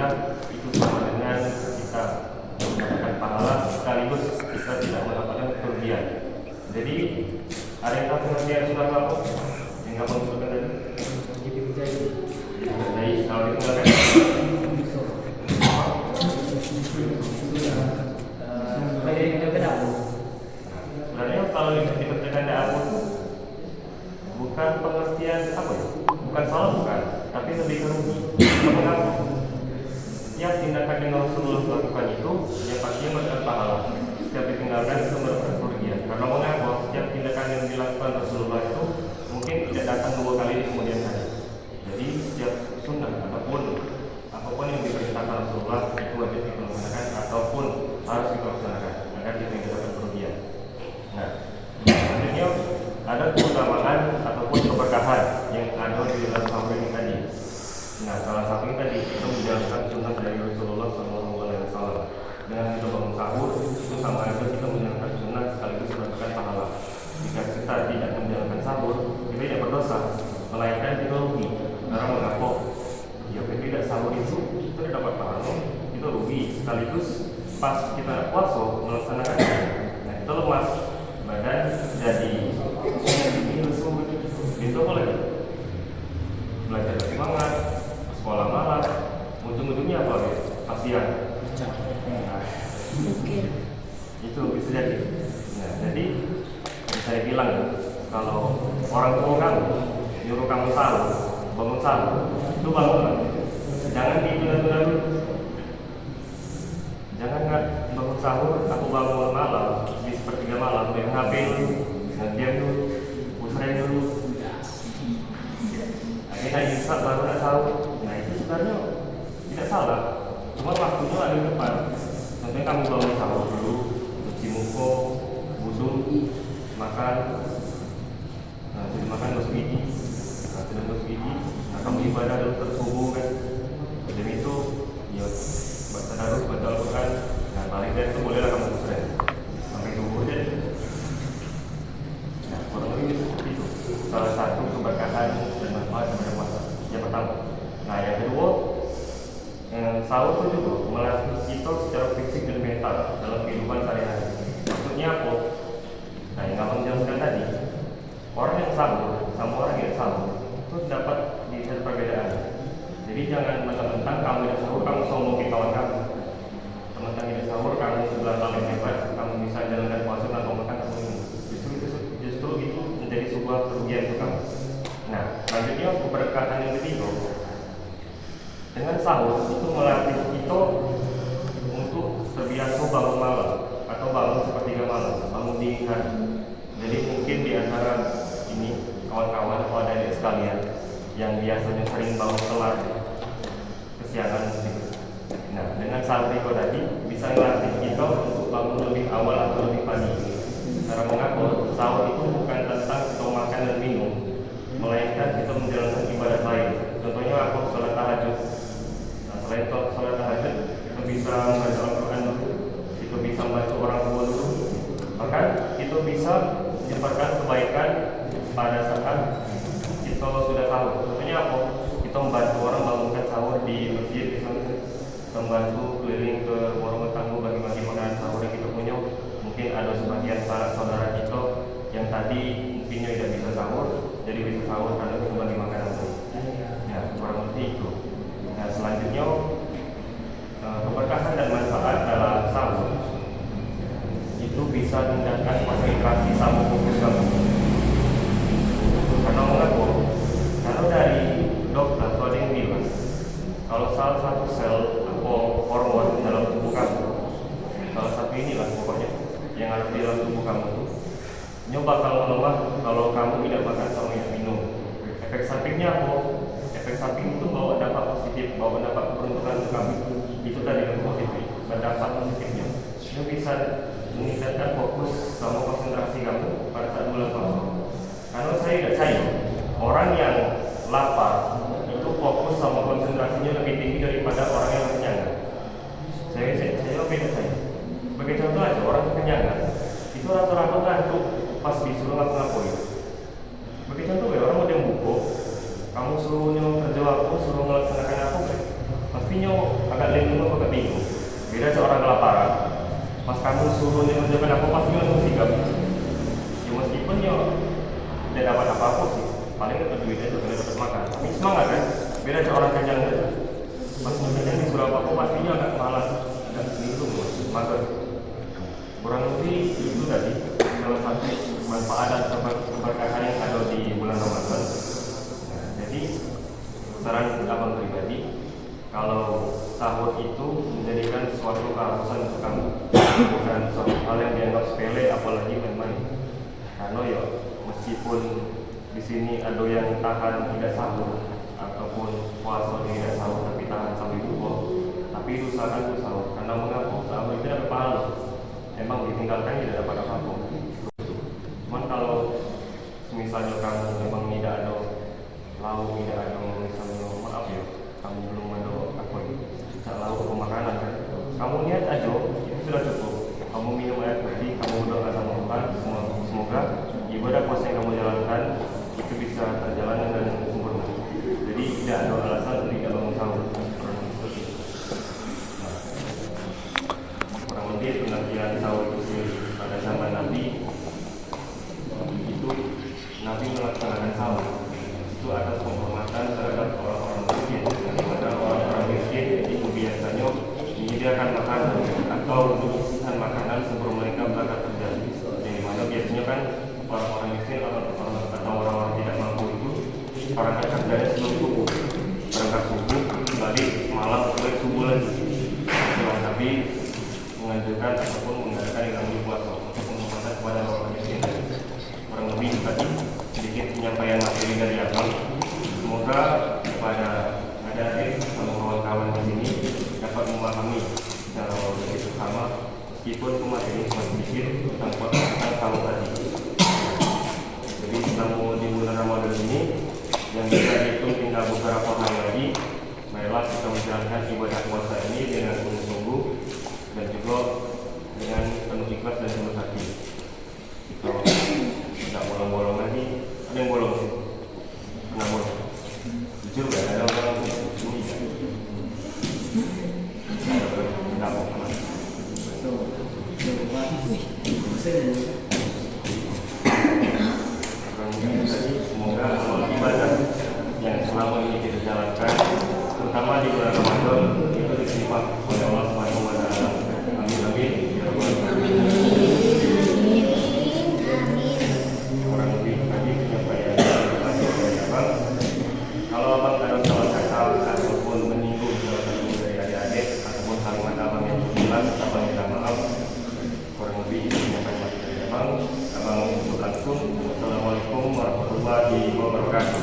Alhamdulillah itu sama dengan kita mendapatkan pahala sekaligus kita tidak mendapatkan kerugian. Jadi ada yang tahu pengertian surah apa? Yang kamu sebutkan tadi? Jadi kalau ditinggalkan sebenarnya kalau dikerjakan da'abu itu bukan pengertian apa ya? Bukan salah bukan, tapi lebih ke rugi. Mengapa? Ya tindakan yang Rasulullah lakukan itu ya pastinya mendapat pahala. Setiap ditinggalkan itu mendapat kerugian. Karena mengapa? Setiap tindakan yang dilakukan Rasulullah itu mungkin tidak datang 2 kali di kemudian hari. Jadi setiap sunnah ataupun apapun yang diperintahkan Rasulullah itu wajib dilaksanakan ataupun harus dilaksanakan agar kita tidak dapat kerugian. Nah, selanjutnya ada keutamaan ataupun keberkahan yang ada di dalam sahur ini tadi. Nah, salah satunya tadi kita menjalankan sunnah dari Rasulullah SAW. Dengan kita bangun sahur itu sama aja kita menjalankan sunnah sekaligus mendapatkan pahala. Jika kita tidak menjalankan sahur, kita tidak berdosa, melainkan kita rugi. Karena mengapa? Ya, tidak sahur itu kita tidak dapat pahala, kita rugi. Sekaligus pas kita puasa melaksanakan, nah kita lemas, badan jadi ini lesu gitu apa lagi? Belajar semangat, sekolah malas, ujung-ujungnya apa ya? Kasihan. Nah, itu bisa jadi. Nah, jadi saya bilang kalau orang tua kamu nyuruh kamu sahur, bangun sahur, itu bangunlah. Jangan ditunda-tunda dulu. Jangan nggak bangun sahur, aku bangun malam di sepertiga malam, main HP dulu, diam dulu, pusing dulu. Akhirnya insaf baru nak sahur. Nah itu sebenarnya tidak salah. Cuma waktunya ada di depan. Contohnya kamu bangun sahur dulu, cuci muka, wudu, makan. Nah, jadi makan gosok gigi. Nah, sudah gosok gigi. Nah, kamu ibadah dulu tersubuh kan. Jadi itu, ya, baca tadarus, baca Al-Quran. Nah, paling dari itu bolehlah kamu pusing sampai subuh aja. Nah, kurang lebih seperti itu. Salah satu keberkahan dan manfaat pada puasa. Yang pertama. Nah, yang kedua, sahur itu juga melatih kita secara fisik dan mental dalam kehidupan sehari-hari. Maksudnya apa? Nah, yang abang jelaskan tadi, orang yang sahur sama orang yang sahur itu dapat dilihat perbedaan. Jadi jangan mentang-mentang kamu tidak sahur, kamu sombong ke kawan kamu. Mentang tidak sahur, kamu sebelah paling hebat, kamu bisa jalankan puasa atau makan kamu ini. Justru itu menjadi sebuah kerugian untuk kamu. Nah, selanjutnya keberkahan yang ketiga. Dengan sahur itu melatih kita untuk terbiasa bangun malam atau bangun sepertiga malam, bangun dini hari. Jadi mungkin di antara ini kawan-kawan atau adik sekalian yang biasanya sering bangun telat, kesiangan gitu. Nah, dengan sahur itu tadi bisa melatih kita untuk bangun lebih awal atau lebih pagi. Karena mengapa? Sahur itu bukan tentang kita makan dan minum, melainkan kita menjalankan ibadah lain. Contohnya aku sholat tahajud. Selain sholat tahajud, kita bisa membaca Al-Quran dulu, kita bisa membantu orang tua dulu, bahkan kita bisa menyempatkan kebaikan pada saat kita sudah sahur. Contohnya apa? Kita membantu orang bangunkan sahur di masjid, misalnya membantu keliling ke warung tetangga bagi-bagi makanan sahur yang kita punya. Mungkin ada sebagian saudara kita yang tadi mungkinnya tidak bisa sahur, jadi bisa sahur karena kita bagi makanan itu. Ya, kurang lebih itu. Nah, selanjutnya keberkahan dan manfaat dalam sahur itu bisa meningkatkan konsentrasi sama fokus kamu. Karena mengapa? Karena dari dokter atau ada yang bilang kalau salah satu sel atau hormon dalam tubuh kamu, salah satu inilah pokoknya yang ada di dalam tubuh kamu itu, nyoba kalau melemah kalau kamu tidak makan atau tidak minum. Efek sampingnya apa? Efek samping itu bawa dampak positif, bawa dampak keberuntungan untuk kami. Itu tadi yang positif, berdampak positifnya. Itu bisa meningkatkan fokus sama konsentrasi kamu pada saat bulan puasa. Karena saya tidak percaya orang yang lapar itu fokus sama konsentrasinya lebih tinggi daripada orang yang kenyang. Saya lebih percaya. Sebagai contoh aja, orang kekenyangan itu rata-rata ngantuk pas disuruh ngapa-ngapain. Sebagai contoh ya, orang udah buku, kamu suruh kerja aku, suruh melaksanakan aku, pastinya agak linglung agak bingung. Beda seorang kelaparan, pas kamu suruh dia mengerjakan apa pasti langsung sigap. Ya meskipun ya tidak dapat apa-apa sih, paling dapat duit aja, paling dapat makan. Tapi semangat kan? Beda seorang kenyang aja. Pas kenyang disuruh apa-apa pastinya agak malas, agak linglung, mager. Kurang lebih itu tadi salah satu manfaat dan keberkahan yang ada di bulan Ramadan. Nah, jadi saran abang pribadi, kalau sahur itu menjadikan suatu keharusan untuk kamu, bukan suatu hal yang dianggap sepele, apalagi main-main. Karena ya meskipun di sini ada yang tahan tidak sahur ataupun puasa tidak sahur tapi tahan sampai buka, tapi usahakan untuk sahur. Karena mengapa? Sahur itu dapat pahala. Emang ditinggalkan tidak dapat apa-apa. Cuman kalau misalnya kamu memang tidak ada lauk, tidak ada misalnya maaf ya, kamu belum ada apa ya, tidak lauk atau makanan kan, kamu niat aja itu sudah cukup. Kamu minum air putih, kamu berdoa sama Tuhan, semoga ibadah puasa yang kamu jalankan itu bisa terjalan dengan sempurna. Jadi tidak ada alasan untuk tidak bangun sahur. Kurang lebih pengertian sahur itu sendiri pada zaman Nabi itu, Nabi melaksanakan sahur itu atas penghormatan terhadap orang-orang miskin. Daripada orang-orang miskin itu biasanya menyediakan makanan atau untuk isihan makanan sebelum mereka berangkat kerja. Yang dimana biasanya kan orang-orang miskin atau orang-orang tidak mampu itu berangkat kerjanya sebelum subuh, berangkat subuh balik malam sampai subuh lagi. Setelah Nabi menganjurkan ataupun mengadakan yang namanya puasa untuk penghormatan kepada orang miskin. Kurang lebih tadi sedikit penyampaian materi dari abang. Semoga kepada adik-adik atau kawan-kawan di sini dapat memahami secara lebih bersama, meskipun materi cuma sedikit tentang sahur tadi. Jadi selama di bulan Ramadan ini yang bisa dihitung tinggal beberapa hari lagi, marilah kita menjalankan ibadah puasa ini dengan sungguh-sungguh dan juga dengan penuh ikhlas dan penuh hati. Kita tidak bolong-bolong lagi. Ada yang bolong sih? Pernah bolong? Jujur gak? Ada orang ini gak? Tidak mau kemana? Semoga amal ibadah yang selama ini kita jalankan, terutama di bulan Ramadan, itu diterima oleh Allah Subhanahu wa Ta'ala. Amin amin. Kurang lebih tadi penyampaian dari abang. Kalau abang ada salah kata ataupun menyinggung salah satu dari adik-adik ataupun kalimat abang yang jelas, abang minta maaf. Kurang lebih penyampaian dari abang. Abang untuk langsung. Assalamualaikum warahmatullahi wabarakatuh.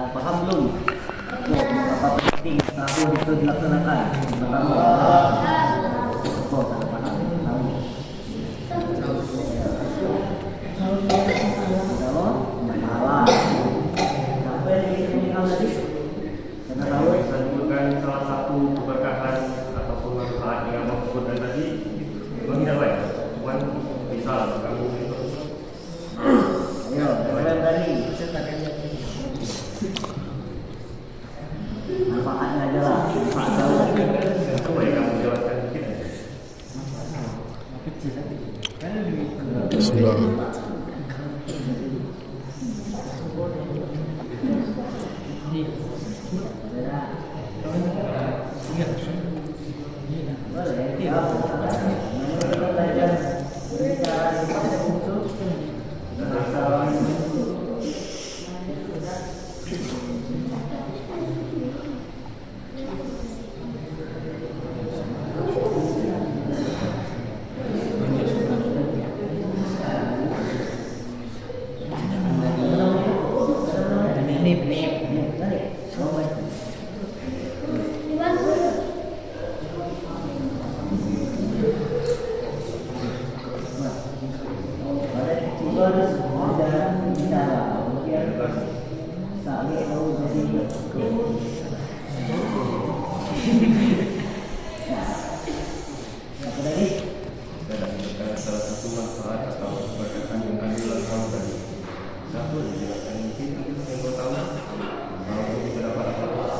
Paham belum? Apa penting sahur itu dilaksanakan? Pertama, oh, tak paham. Apa yang diinginkan tadi? Karena sahur saya sebutkan salah satu keberkahan ataupun manfaat yang abang sebutkan tadi, memang tidak baik. Cuman bisa kamu itu. Ayo, yang tadi. Manfaatnya aja lah, manfaat sahur. Coba ya kamu jelaskan sedikit. Bismillah. sudah bicara, kemudian saling tahu jadi apa tadi? Dan salah satu manfaat atau keberkatan yang kandungan kamu tadi. Satu dijelaskan mungkin yang kau tahu. Kalau kita dapat apa? Kalau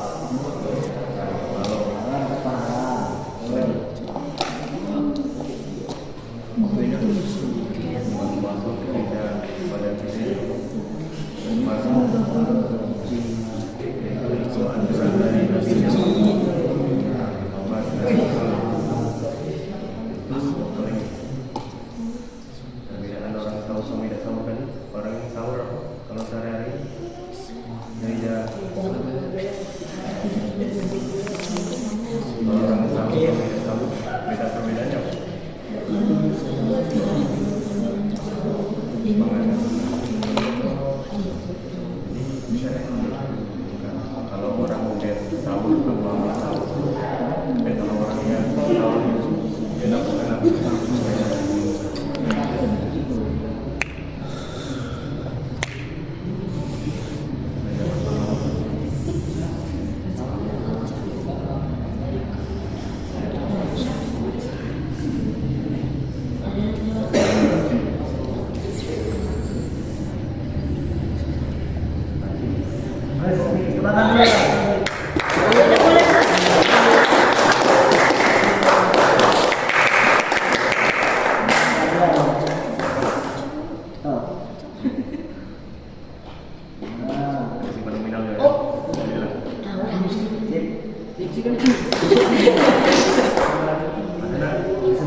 masuk ketika pada sisi masuk itu anjuran dari perbedaan orang sahur sama tidak sahur tadi. Orang yang sahur kalau sehari-hari dia kalau orang sahur sama tidak sahur beda perbedaannya apa? Kalau orang mungkin sahur sama sahur, kalau orangnya sahur dia dapat kenapa?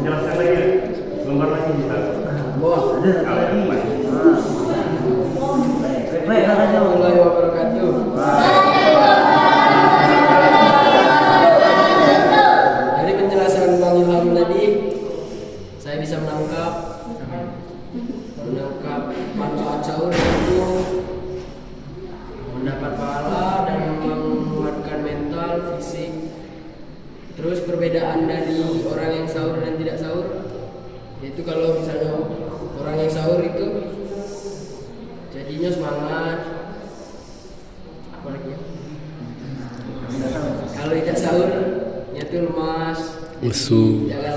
Jelaskan lagi ya, lembar lagi kita. Baik, warahmatullahi wabarakatuh. Dari penjelasan Bang Ilham tadi, saya bisa menangkap manfaat sahur itu mendapat pahala dan menguatkan mental, fisik. Terus perbedaan dari orang yang sahur dan tidak sahur, yaitu kalau misalnya orang yang sahur itu jadinya semangat, apa lagi ya? Kalau tidak sahur, yaitu lemas, lesu, jalan